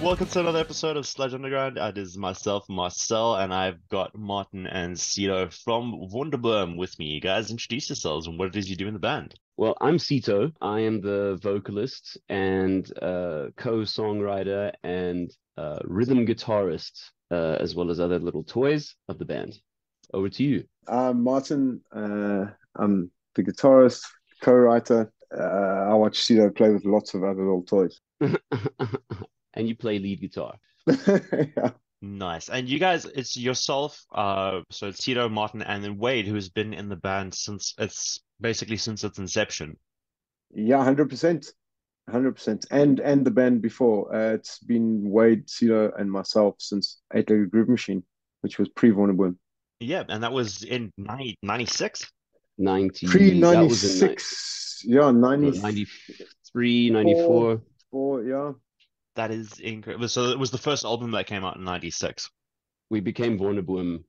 Welcome to another episode of Sludge Underground. It is myself, Marcel, and I've got Martin and Cito from WONDERboom with me. You guys, introduce yourselves and what it is you do in the band. Well, I'm Cito. I am the vocalist and co-songwriter and rhythm guitarist, as well as other little toys of the band. Over to you. Martin, I'm the guitarist, co-writer. I watch Cito play with lots of other little toys. And you play lead guitar. Yeah. Nice. And you guys, it's yourself, so it's Cito, Martin, and then Wade, who's been in the band since its inception. Yeah, 100%. 100%. And the band before. It's been Wade, Cito, and myself since Eight-Legged Groove Machine, which was pre-WONDERboom. Yeah, and that was in 96. 90, that was in 96. Yeah, 93, 94. Yeah. That is incredible. So it was the first album that came out in 96. We became WONDERboom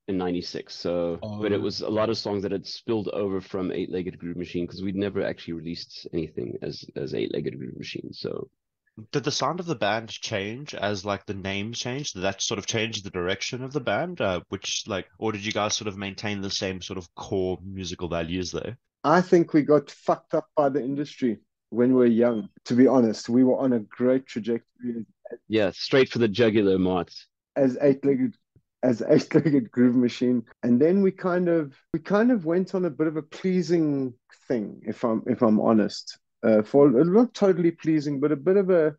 in 96. So, but it was a lot of songs that had spilled over from Eight-Legged Groove Machine because we'd never actually released anything as Eight-Legged Groove Machine. So Did the sound of the band change as like the name changed? Did that sort of change the direction of the band? Or did you guys sort of maintain the same sort of core musical values there? I think we got fucked up by the industry when we were young. To be honest, we were on a great trajectory yeah, straight for the jugular, Mart. as eight-legged groove machine, and then we kind of went on a bit of a pleasing thing, if I'm honest. For not totally pleasing, but a bit of a,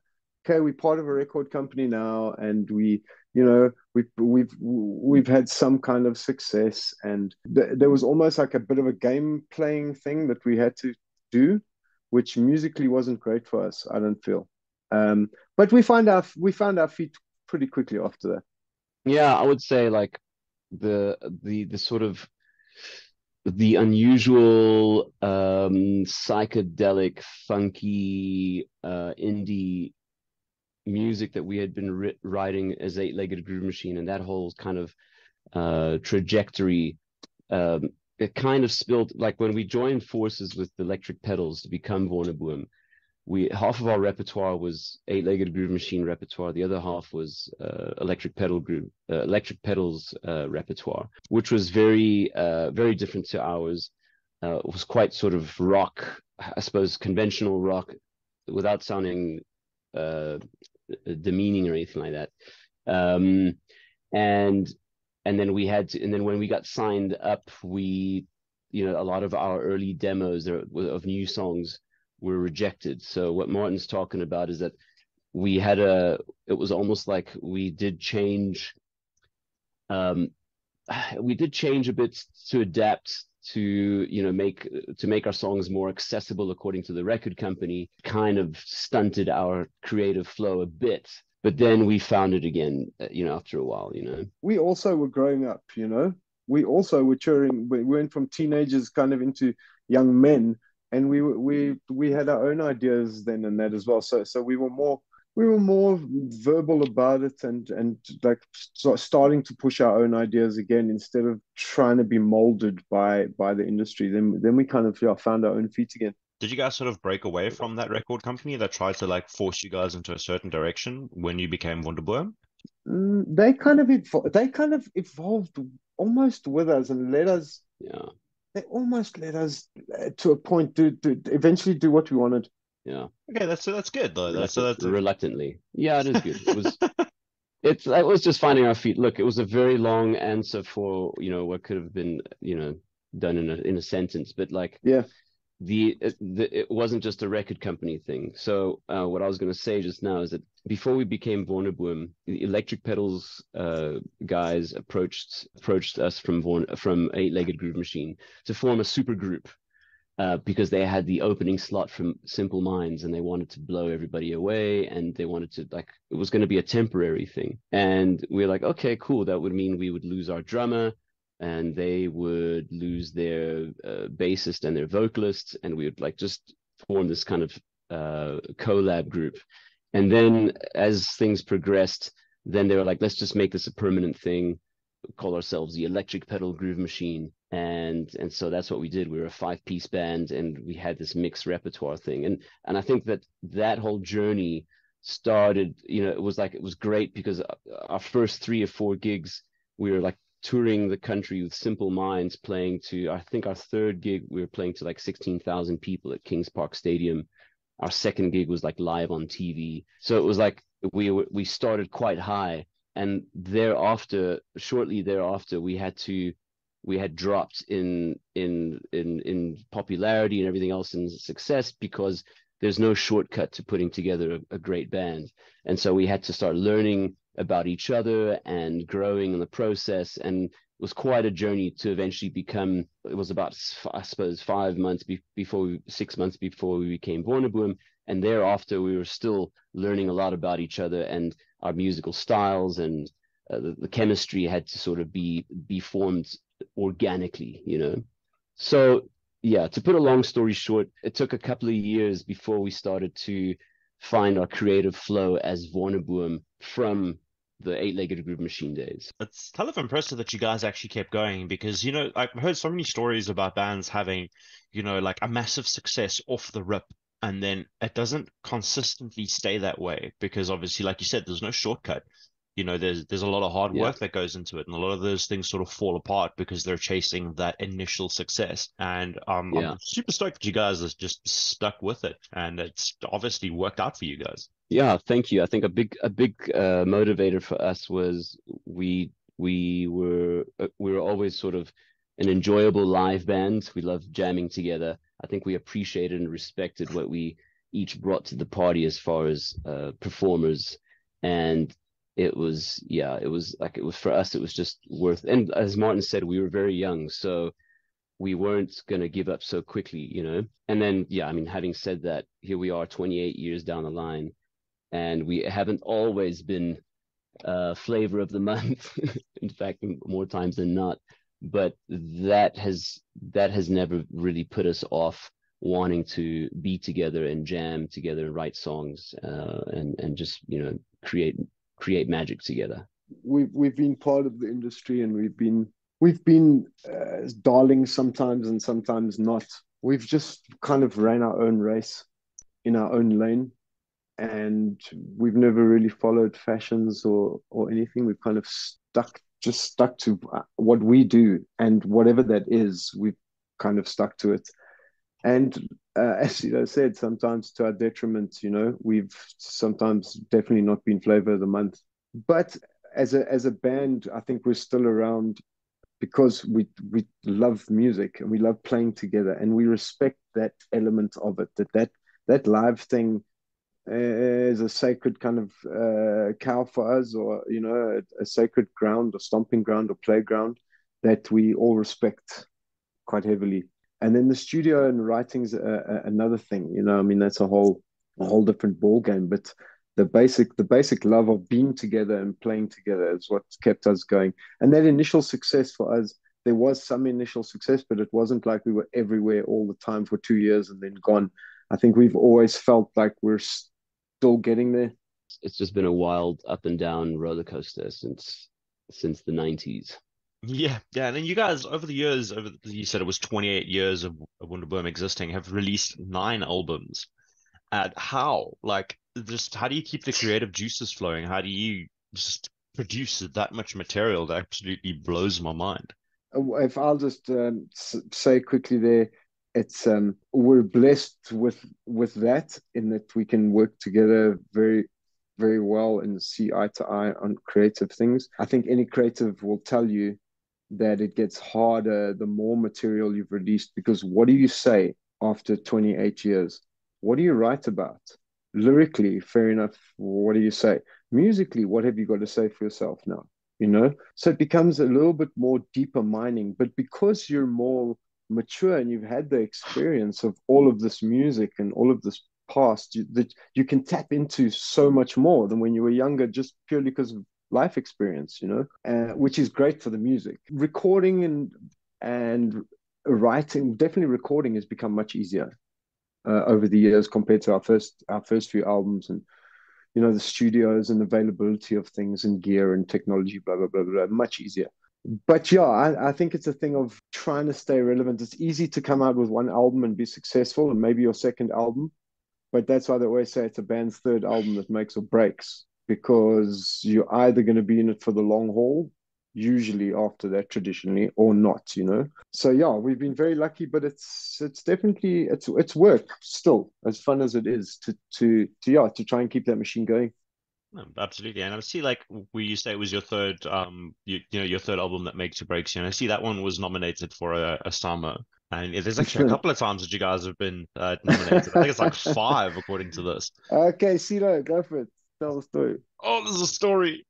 okay, we're part of a record company now, and we've had some kind of success, and there was almost like a bit of a game playing thing that we had to do, which musically wasn't great for us, I don't feel. But we found our feet pretty quickly after that. Yeah, I would say like the sort of the unusual psychedelic, funky indie music that we had been writing as Eight-Legged Groove Machine, and that whole kind of trajectory. It kind of spilled like when we joined forces with the Electric Pedals to become WONDERboom. We half of our repertoire was Eight-Legged Groove Machine repertoire. The other half was Electric Pedals repertoire, which was very different to ours. It was quite sort of rock, I suppose, conventional rock, without sounding uh, demeaning or anything like that. Um, and and then when we got signed up, a lot of our early demos of new songs were rejected. So what Martin's talking about is that it was almost like um, we did change a bit to adapt to make our songs more accessible according to the record company. Kind of stunted our creative flow a bit, but then we found it again, after a while. We also were growing up. We also were touring. We went from teenagers kind of into young men, and we had our own ideas then and that as well. So we were more verbal about it, and like starting to push our own ideas again instead of trying to be molded by the industry. Then we kind of, yeah, found our own feet again. Did you guys sort of break away from that record company that tried to like force you guys into a certain direction when you became WONDERboom? They kind of evolved almost with us and let us. Yeah, They almost led us to a point to eventually do what we wanted. yeah. Okay, that's good though. Reluctantly. Yeah, it is good. It was just finding our feet. Look, it was a very long answer for what could have been done in a sentence, but like Yeah. it wasn't just a record company thing. So what I was going to say just now is that before we became WONDERboom, the Electric Pedals guys approached us from Eight-Legged Groove Machine to form a super group, because they had the opening slot from Simple Minds, and they wanted to blow everybody away, and they wanted to, like, it was going to be a temporary thing. And we are like, okay, cool. That would mean we would lose our drummer, and they would lose their bassist and their vocalist, and we would like just form this kind of collab group. And then as things progressed, then they were like, let's just make this a permanent thing, call ourselves the Electric Pedal Groove Machine. And so that's what we did. We were a 5-piece band, and we had this mixed repertoire thing. And I think that whole journey started, it was like, it was great because our first 3 or 4 gigs, we were like touring the country with Simple Minds, playing to, I think our third gig, we were playing to like 16,000 people at Kings Park Stadium. Our second gig was like live on TV. So it was like we started quite high, and thereafter, shortly thereafter, we had dropped in popularity and everything else in success, because there's no shortcut to putting together a great band. And so we had to start learning about each other and growing in the process. And it was quite a journey to eventually become, it was about, I suppose, 5 months before 6 months before we became WONDERboom. And thereafter, we were still learning a lot about each other and our musical styles, and the chemistry had to sort of be formed organically. So yeah, to put a long story short, it took a couple of years before we started to find our creative flow as WONDERboom from the eight-legged group machine days. It's kind of impressive that you guys actually kept going because, I've heard so many stories about bands having, like a massive success off the rip, and then it doesn't consistently stay that way because obviously, like you said, there's no shortcut. There's a lot of hard Yeah, work that goes into it, and a lot of those things sort of fall apart because they're chasing that initial success. And I'm yeah, super stoked that you guys have just stuck with it, and it's obviously worked out for you guys. yeah. Thank you. I think a big motivator for us was we were always sort of an enjoyable live band. We loved jamming together. I think we appreciated and respected what we each brought to the party as far as performers. And it was for us, it was just worth. And as Martin said, we were very young, so we weren't going to give up so quickly. And then, yeah, I mean, having said that, here we are 28 years down the line, and we haven't always been flavor of the month. In fact, more times than not. But that has never really put us off wanting to be together and jam together and write songs, and just create magic together. We've been part of the industry, and we've been darlings sometimes and sometimes not. We've just kind of ran our own race in our own lane, and we've never really followed fashions or anything. We've kind of stuck to what we do, and whatever that is, we've kind of stuck to it. And as said, sometimes to our detriment, we've sometimes definitely not been flavor of the month. But as a band, I think we're still around because we love music and we love playing together, and we respect that element of it. That live thing is a sacred kind of cow for us, or a sacred ground or stomping ground or playground that we all respect quite heavily. And then the studio and writing's another thing. I mean, that's a whole different ball game. But the basic love of being together and playing together is what kept us going. And that initial success for us, there was some initial success, but it wasn't like we were everywhere all the time for 2 years and then gone. I think we've always felt like we're still getting there. It's just been a wild up and down roller coaster since the 90s. Yeah, yeah. And then you guys, over the years, you said it was 28 years of WONDERboom existing, have released 9 albums. And how do you keep the creative juices flowing? How do you just produce that much material that absolutely blows my mind? If I'll just say quickly there, it's we're blessed with that, in that we can work together very very well and see eye to eye on creative things. I think any creative will tell you that it gets harder the more material you've released, because what do you say after 28 years? What do you write about? Lyrically, fair enough. What do you say? Musically, what have you got to say for yourself now? So it becomes a little bit more deeper mining. But because you're more mature and you've had the experience of all of this music and all of this past, that you can tap into so much more than when you were younger, just purely because of life experience, which is great for the music. Recording and writing, definitely recording has become much easier over the years compared to our first few albums, and the studios and availability of things and gear and technology, blah blah blah blah, much easier. But yeah, I think it's a thing of trying to stay relevant. It's easy to come out with one album and be successful, and maybe your second album, But that's why they always say it's a band's third album that makes or breaks, because you're either going to be in it for the long haul, usually after that traditionally, or not, you know. So yeah, we've been very lucky, but it's definitely it's work still, as fun as it is to try and keep that machine going. No, absolutely. And I see like where you say it was your third your third album that makes or breaks you. And I see that one was nominated for a Samma. And there's actually a couple of times that you guys have been nominated. I think it's like five according to this. Okay, Cito, go for it. Tell the story. Oh, there's a story.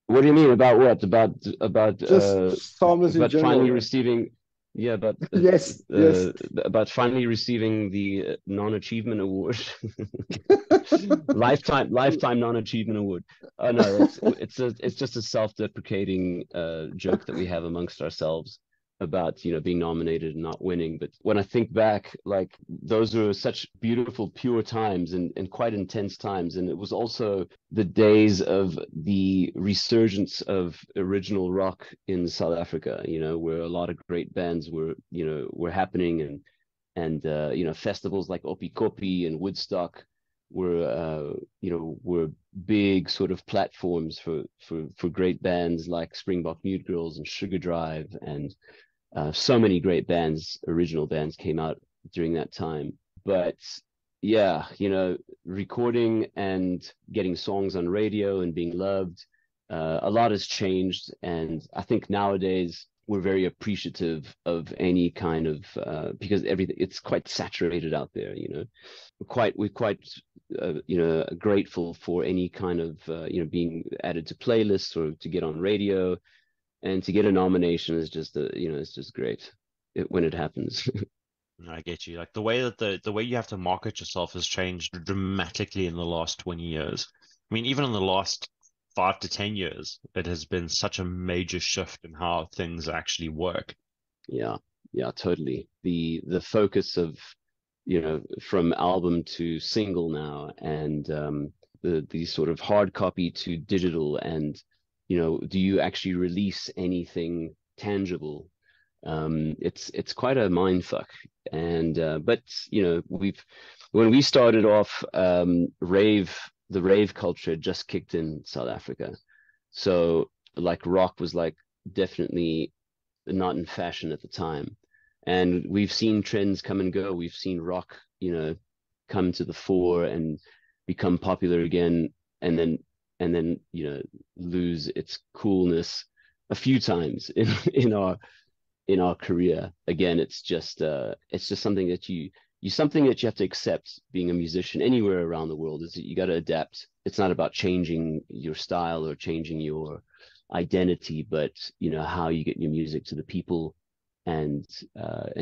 What do you mean about what? About Just farmers in about general. finally receiving, yeah, Yes, yes. about finally receiving the non-achievement award, lifetime non-achievement award. Oh no, it's just a self-deprecating joke that we have amongst ourselves about, you know, being nominated and not winning. But when I think back, like those were such beautiful, pure times and quite intense times. And it was also the days of the resurgence of original rock in South Africa, you know, where a lot of great bands were happening, and you know, festivals like Opikopi and Woodstock were big sort of platforms for great bands like Springbok Mute Girls and Sugar Drive, and so many great bands, original bands, came out during that time. But yeah, you know, recording and getting songs on radio and being loved, a lot has changed. And I think nowadays we're very appreciative of any kind of because everything, it's quite saturated out there, you know. We're quite you know, grateful for any kind of you know, being added to playlists or to get on radio, and to get a nomination is just you know, it's just great when it happens. I get you. Like the way that the way you have to market yourself has changed dramatically in the last 20 years. I mean, even in the last 5 to 10 years, it has been such a major shift in how things actually work. Yeah, yeah, totally. The focus of, you know, from album to single now, and the sort of hard copy to digital, and you know, do you actually release anything tangible? It's quite a mind fuck. And but you know, when we started off, the rave culture just kicked in South Africa. So like rock was like definitely not in fashion at the time. And we've seen trends come and go. We've seen rock, you know, come to the fore and become popular again, and then you know, lose its coolness a few times in our career. Again, it's just something that something that you have to accept being a musician anywhere around the world, is that you got to adapt. It's not about changing your style or changing your identity, but you know, how you get your music to the people, and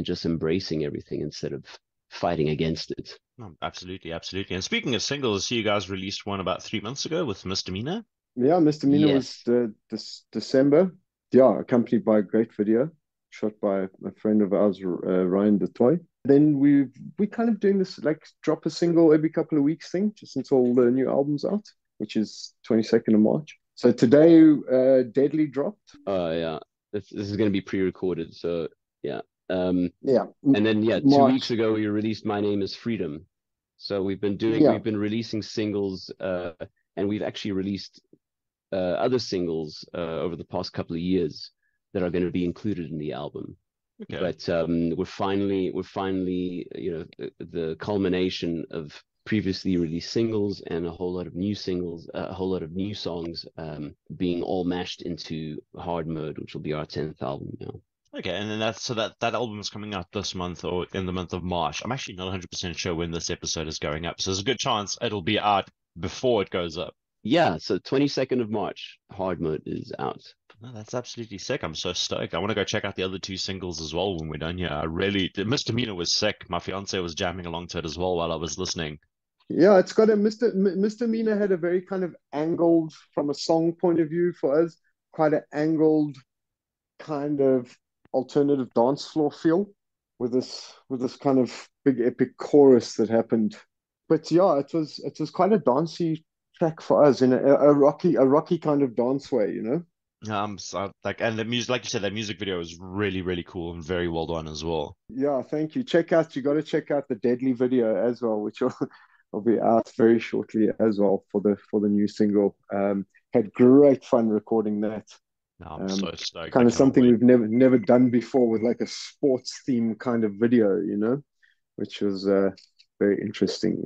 just embracing everything instead of fighting against it. No, absolutely, absolutely. And speaking of singles, I see you guys released one about 3 months ago with Misdemeanor. Yeah, Misdemeanor was Yes. this December. Yeah, accompanied by a great video shot by a friend of ours, Ryan the Toy. Then we kind of doing this like drop a single every couple of weeks thing, just until the new album's out, which is 22nd of March. So today, Deadly dropped. Yeah. This is going to be pre-recorded, so yeah. Yeah, And then yeah, 2 weeks ago we released My Name Is Freedom. So we've been releasing singles, and we've actually released other singles over the past couple of years that are going to be included in the album. Okay. But we're finally, you know, the culmination of previously released singles and a whole lot of new singles, a whole lot of new songs, being all mashed into hard mode, which will be our 10th album now. Okay, and then that album is coming out this month or in the month of March. I'm actually not 100% sure when this episode is going up, so there's a good chance it'll be out before it goes up. Yeah, so 22nd of March, hard mode is out. No, that's absolutely sick. I'm so stoked. I want to go check out the other two singles as well when we're done here. The Misdemeanor was sick. My fiance was jamming along to it as well while I was listening. Yeah, it's got a Misdemeanor had a very kind of angled, from a song point of view for us, quite an angled kind of alternative dance floor feel with this kind of big epic chorus that happened. But yeah, it was quite a dancey track for us in a rocky kind of dance way, you know. So like, and the music, like you said, that music video is really, really cool and very well done as well. Yeah, thank you. You got to check out the Deadly video as well, will be out very shortly as well for the new single. Had great fun recording that. No, I'm so stoked. I Kind of cannot something wait. we've never done before, with like a sports theme kind of video, which was very interesting,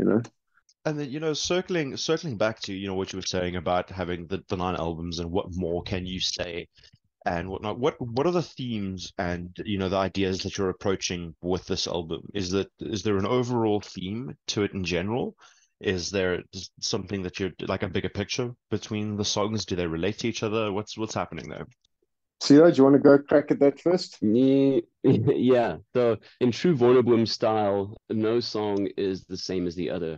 And then, circling back to, what you were saying about having the nine albums and what more can you say and whatnot. What are the themes and, the ideas that you're approaching with this album? Is there an overall theme to it in general? Is there something that you're like a bigger picture between the songs? Do they relate to each other? What's happening there? Cito, do you want to go crack at that first? Yeah, yeah. So in true WONDERboom style, no song is the same as the other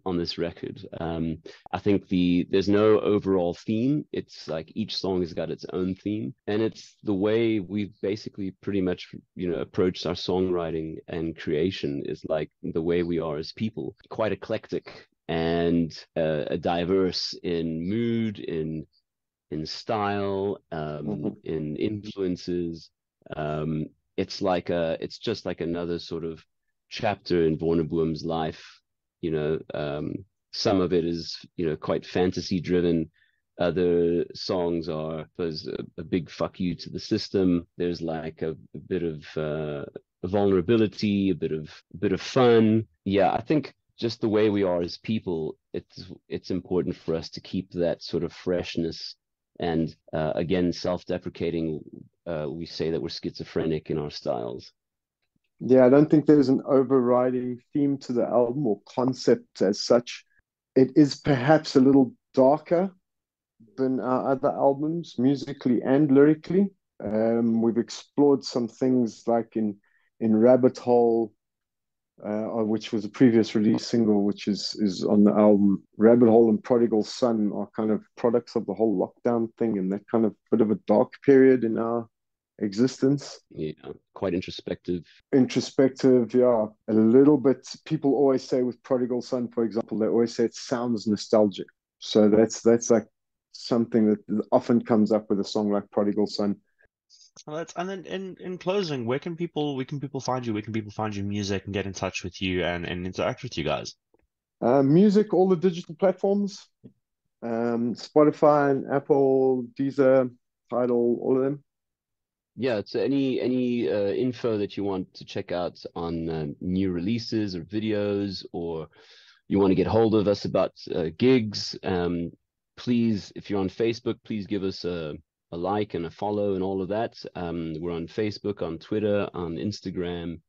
on this record. I think there's no overall theme. It's like each song has got its own theme, and it's the way we've basically pretty much approached our songwriting and creation is like the way we are as people, quite eclectic and diverse in mood, in style, in influences. Um, it's just like another sort of chapter in WONDERboom's life. You know, some of it is quite fantasy driven. Other songs are there's a big fuck you to the system. There's like a bit of vulnerability, a bit of fun. Yeah, I think just the way we are as people, it's important for us to keep that sort of freshness and again, self-deprecating, we say that we're schizophrenic in our styles. Yeah, I don't think there's an overriding theme to the album or concept as such. It is perhaps a little darker than our other albums, musically and lyrically. We've explored some things like in Rabbit Hole, which was a previous release single, which is on the album. Rabbit Hole and Prodigal Son are kind of products of the whole lockdown thing and that kind of bit of a dark period in our existence. Yeah, quite introspective. Introspective, yeah, a little bit. People always say with Prodigal Son, for example, they always say it sounds nostalgic. So that's like something that often comes up with a song like Prodigal Son. And then in closing, where can people find you? Where can people find your music and get in touch with you and interact with you guys? Music, all the digital platforms, Spotify and Apple, Deezer, Tidal, all of them. Yeah, so any info that you want to check out on new releases or videos, or you want to get hold of us about gigs, please, if you're on Facebook, please give us a like and a follow and all of that. We're on Facebook, on Twitter, on Instagram.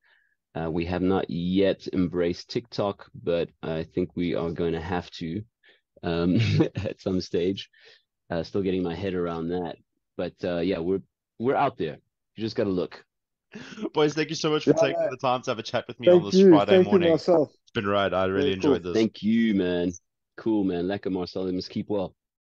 We have not yet embraced TikTok, but I think we are going to have to at some stage. Still getting my head around that. But yeah, we're out there. You just got to look. Boys, thank you so much for Yeah, taking no, the time to have a chat with me on this Friday thank you, morning. Marcel. It's been right. I really Very cool. enjoyed this. Thank you, man. Cool, man. Lekker Marcel. You must keep well.